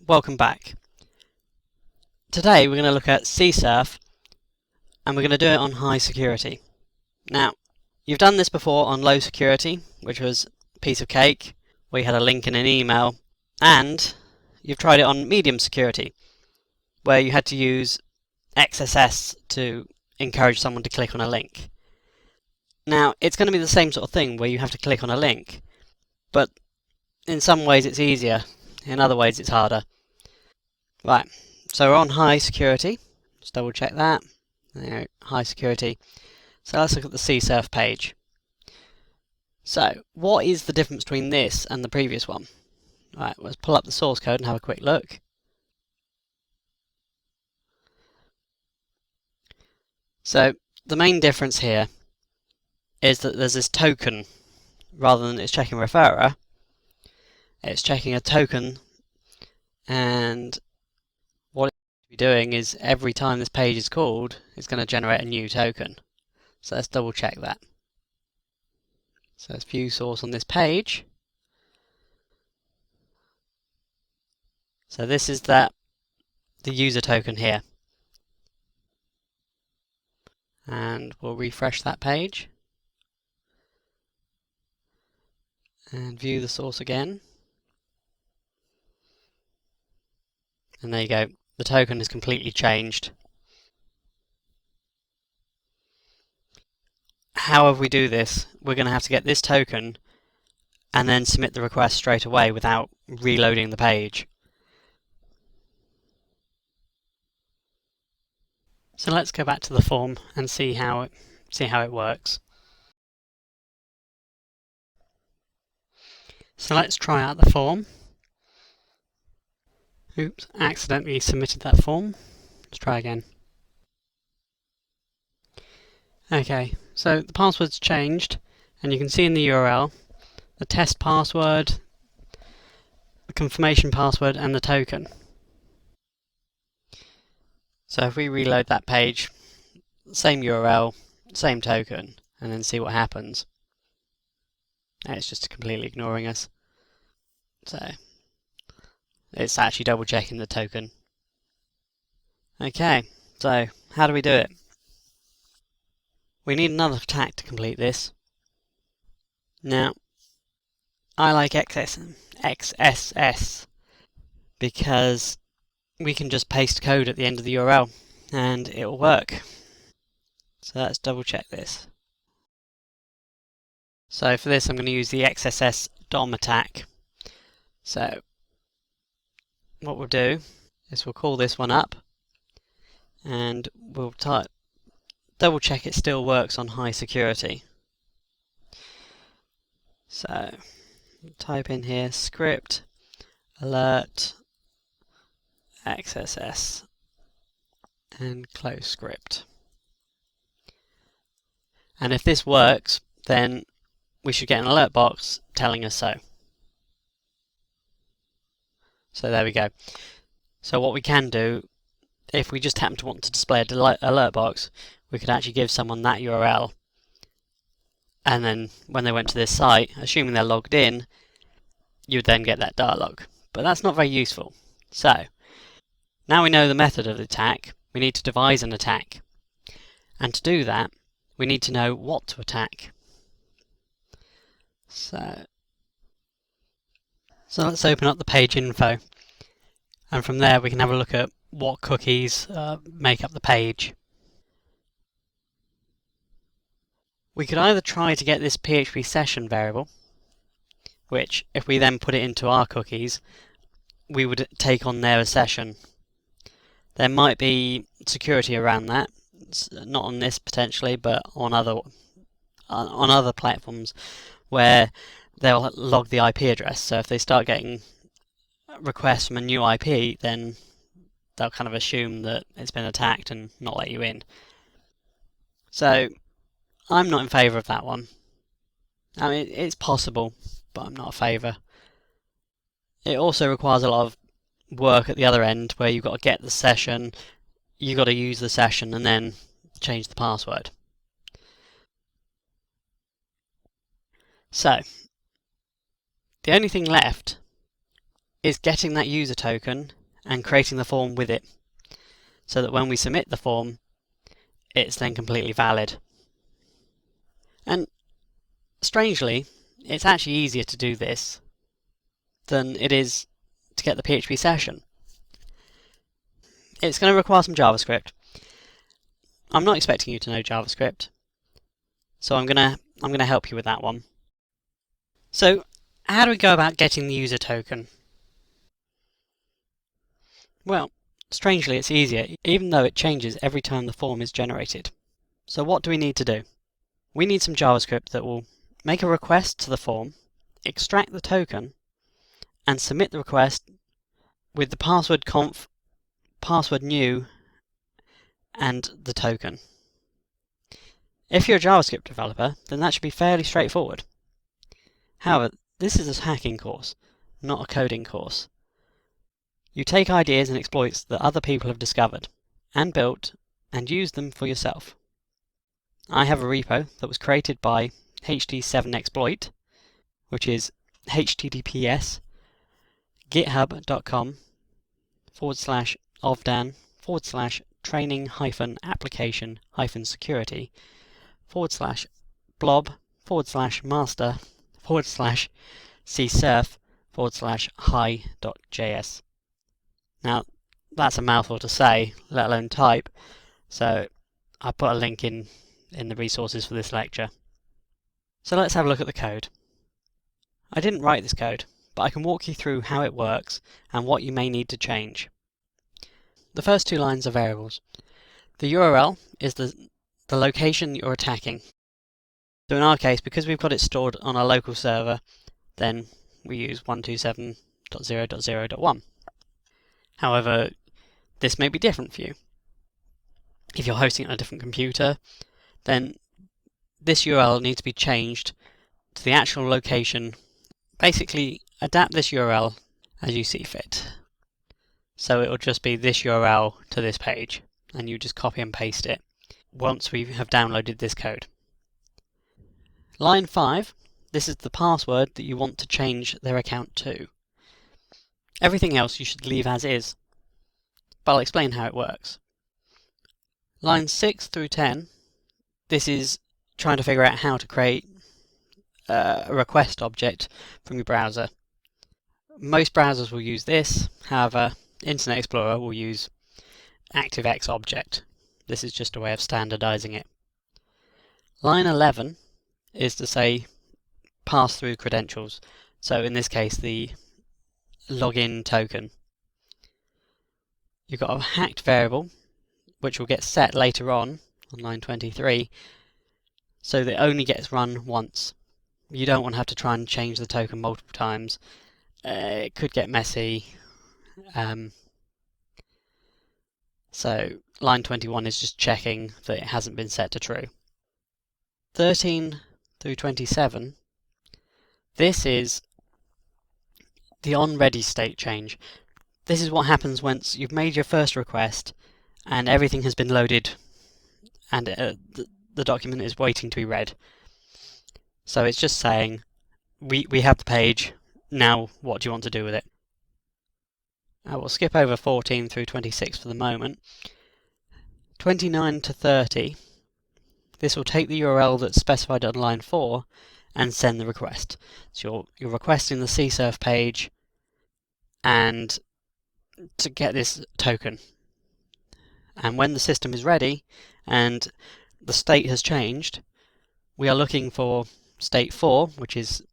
welcome back. Today we're going to look at CSRF and we're going to do it on high security. Now, you've done this before on low security, which was a piece of cake, where you had a link in an email, and you've tried it on medium security, where you had to use XSS to encourage someone to click on a link. Now, it's going to be the same sort of thing where you have to click on a link, but in some ways it's easier, in other ways it's harder. Right, so we're on high security. Just double check that. There, high security. So let's look at the CSRF page. So, what is the difference between this and the previous one? Right, let's pull up the source code and have a quick look. So, the main difference here is that there's this token, rather than it's checking referrer, it's checking a token, and what it's going to be doing is every time this page is called, it's going to generate a new token. So let's double check that. So let's view source on this page. So this is the user token here. And we'll refresh that page. And view the source again. And there you go. The token is completely changed. However we do this, we're going to have to get this token and then submit the request straight away without reloading the page. So let's go back to the form and see how it works. So let's try out the form. Oops, accidentally submitted that form. Let's try again. Okay, so the password's changed, and you can see in the URL the test password, the confirmation password, and the token. So if we reload that page, same URL, same token, and then see what happens. It's just completely ignoring us. So it's actually double checking the token. Okay, so how do we do it? We need another attack to complete this. Now, I like XSS because we can just paste code at the end of the URL and it will work. So let's double check this. So for this I'm going to use the XSS DOM attack. So what we'll do is we'll call this one up and we'll double check it still works on high security. So type in here script alert XSS and close script. And if this works, then we should get an alert box telling us so. So there we go. So what we can do, if we just happen to want to display a alert box, we could actually give someone that URL, and then when they went to this site, assuming they're logged in, you would then get that dialog. But that's not very useful. So now we know the method of the attack, we need to devise an attack. And to do that, we need to know what to attack. So let's open up the page info, and from there we can have a look at what cookies make up the page. We could either try to get this PHP session variable, which if we then put it into our cookies, we would take on there a session. There might be security around that, it's not on this potentially, but on other platforms where they'll log the IP address. So if they start getting requests from a new IP, then they'll kind of assume that it's been attacked and not let you in. So I'm not in favour of that one. I mean, it's possible, but I'm not a favour. It also requires a lot of work at the other end, where you've got to get the session, you've got to use the session, and then change the password. So the only thing left is getting that user token and creating the form with it, so that when we submit the form, it's then completely valid. And strangely, it's actually easier to do this than it is to get the PHP session. It's going to require some JavaScript. I'm not expecting you to know JavaScript, so I'm going to help you with that one. So, how do we go about getting the user token? Well, strangely it's easier, even though it changes every time the form is generated. So what do we need to do? We need some JavaScript that will make a request to the form, extract the token, and submit the request with the password conf, password new, and the token. If you're a JavaScript developer, then that should be fairly straightforward. However, this is a hacking course, not a coding course. You take ideas and exploits that other people have discovered and built and use them for yourself. I have a repo that was created by HD7exploit, which is https github.com/ovdan/training-hyphen-application-CSRF/hi.js. Now, that's a mouthful to say, let alone type, so I put a link in the resources for this lecture. So let's have a look at the code. I didn't write this code, but I can walk you through how it works and what you may need to change. The first two lines are variables. The URL is the location you're attacking. So in our case, because we've got it stored on our local server, then we use 127.0.0.1. However, this may be different for you. If you're hosting it on a different computer, then this URL needs to be changed to the actual location. Basically, adapt this URL as you see fit. So it will just be this URL to this page, and you just copy and paste it once we have downloaded this code. Line 5, this is the password that you want to change their account to. Everything else you should leave as is, but I'll explain how it works. Lines 6 through 10, this is trying to figure out how to create a request object from your browser. Most browsers will use this, however, Internet Explorer will use ActiveX object. This is just a way of standardizing it. Line 11 is to say pass through credentials, so in this case the login token. You've got a hacked variable which will get set later on line 23, so that it only gets run once. You don't want to have to try and change the token multiple times. It could get messy. So line 21 is just checking that it hasn't been set to true. 13 through 27, this is the onReady state change. This is what happens once you've made your first request and everything has been loaded and the document is waiting to be read. So it's just saying, we have the page, now what do you want to do with it? I will skip over 14 through 26 for the moment. 29 to 30, this will take the URL that's specified on line 4 and send the request. So you're requesting the CSRF page and to get this token. And when the system is ready and the state has changed, we are looking for state 4, which is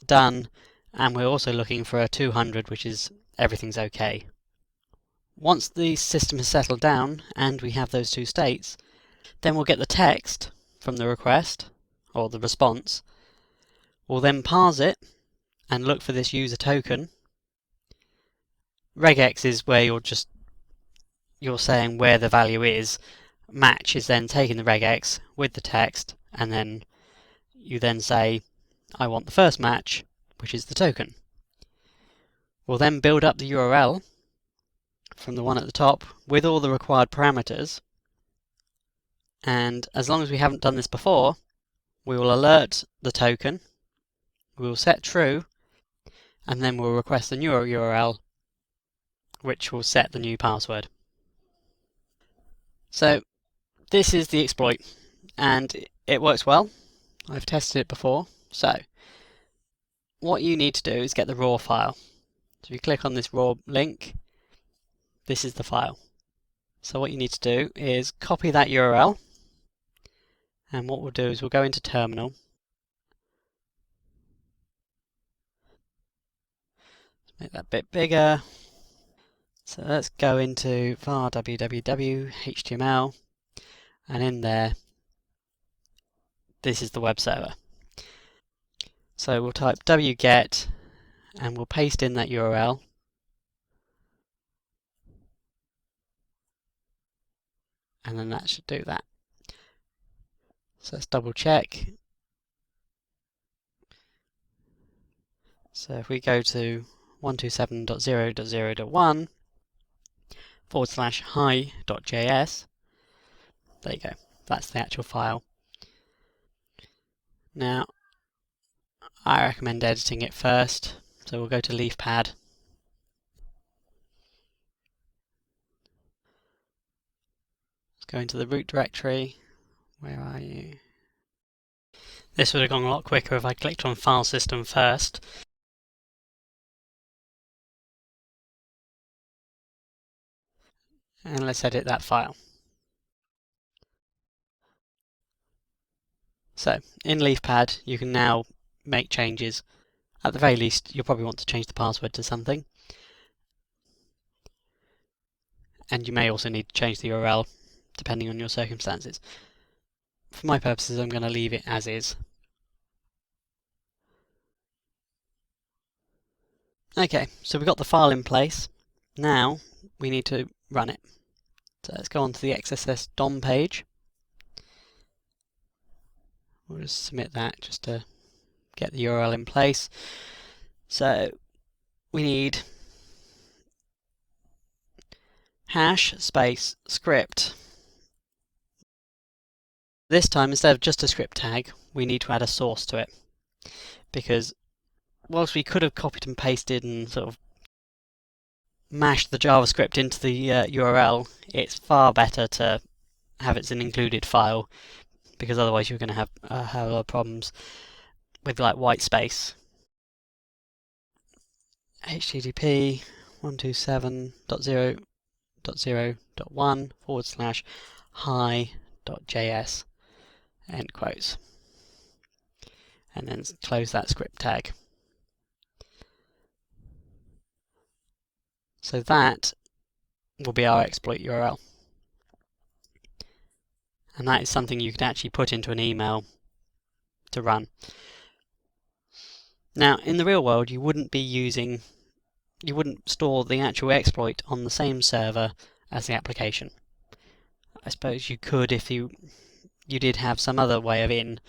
done, and we're also looking for a 200, which is everything's okay. Once the system has settled down and we have those two states, then we'll get the text from the request, or the response. We'll then parse it and look for this user token. Regex is where you're saying where the value is. Match is then taking the regex with the text, and then you then say, I want the first match, which is the token. We'll then build up the URL from the one at the top with all the required parameters, and as long as we haven't done this before, we will alert the token, we will set true, and then we'll request the new URL, which will set the new password. So this is the exploit, and it works well. I've tested it before. So what you need to do is get the raw file. So if you click on this raw link, this is the file. So what you need to do is copy that URL, and what we'll do is we'll go into terminal. Make that a bit bigger. So let's go into var www html, and in there, this is the web server. So we'll type wget, and we'll paste in that URL. And then that should do that. So let's double check. So if we go to 127.0.0.1 /hi.js, there you go, that's the actual file. Now, I recommend editing it first, so we'll go to LeafPad. Let's go into the root directory. Where are you? This would have gone a lot quicker if I clicked on File System first. And let's edit that file. So, in LeafPad, you can now make changes. At the very least, you'll probably want to change the password to something. And you may also need to change the URL, depending on your circumstances. For my purposes, I'm going to leave it as is. Okay, so we've got the file in place. Now, we need to run it. So let's go on to the XSS DOM page. We'll just submit that just to get the URL in place. So we need hash space script. This time, instead of just a script tag, we need to add a source to it, because whilst we could have copied and pasted and sort of mashed the JavaScript into the URL, it's far better to have it as an included file, because otherwise you're going to have a lot of problems with like white space. HTTP 127.0.0.1 /hi.js end quotes, and then close that script tag. So that will be our exploit URL, and that is something you could actually put into an email to run. Now, in the real world, you wouldn't store the actual exploit on the same server as the application. I suppose you could if you did have some other way of in,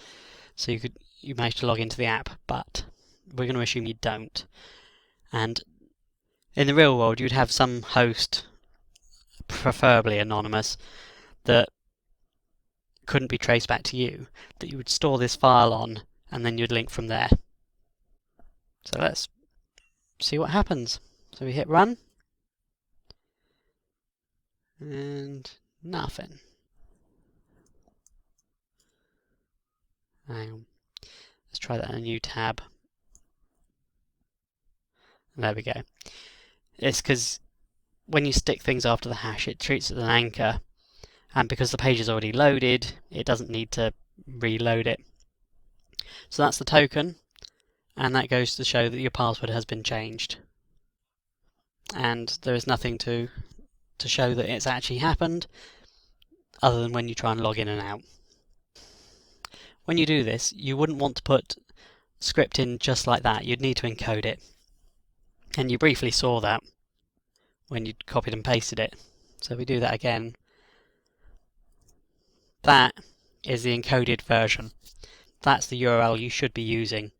so you managed to log into the app, but we're going to assume you don't. And in the real world, you'd have some host, preferably anonymous, that couldn't be traced back to you, that you would store this file on, and then you'd link from there. So let's see what happens. So we hit run, and nothing. Hang on. Let's try that in a new tab. And there we go. It's because when you stick things after the hash, it treats it as an anchor, and because the page is already loaded, it doesn't need to reload it. So that's the token, and that goes to show that your password has been changed. And there is nothing to show that it's actually happened, other than when you try and log in and out. When you do this, you wouldn't want to put script in just like that. You'd need to encode it. And you briefly saw that when you copied and pasted it. So if we do that again, that is the encoded version. That's the URL you should be using.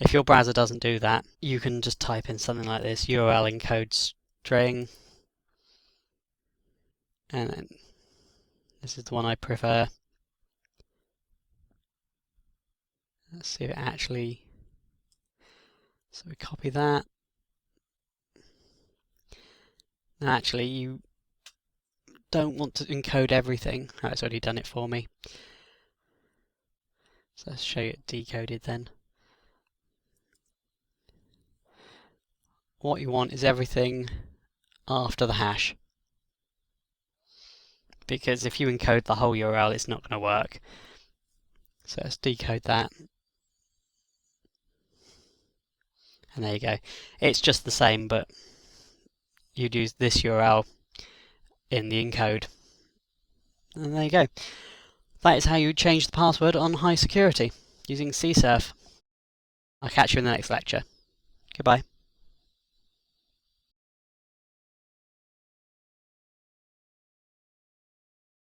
If your browser doesn't do that, you can just type in something like this, URL encode string, and then this is the one I prefer. Let's see if it actually So we copy that. Now actually you don't want to encode everything. Oh, it's already done it for me. So let's show you it decoded then. What you want is everything after the hash. Because if you encode the whole URL, it's not going to work. So let's decode that. And there you go. It's just the same, but you'd use this URL in the encode. And there you go. That is how you change the password on high security using CSRF. I'll catch you in the next lecture. Goodbye.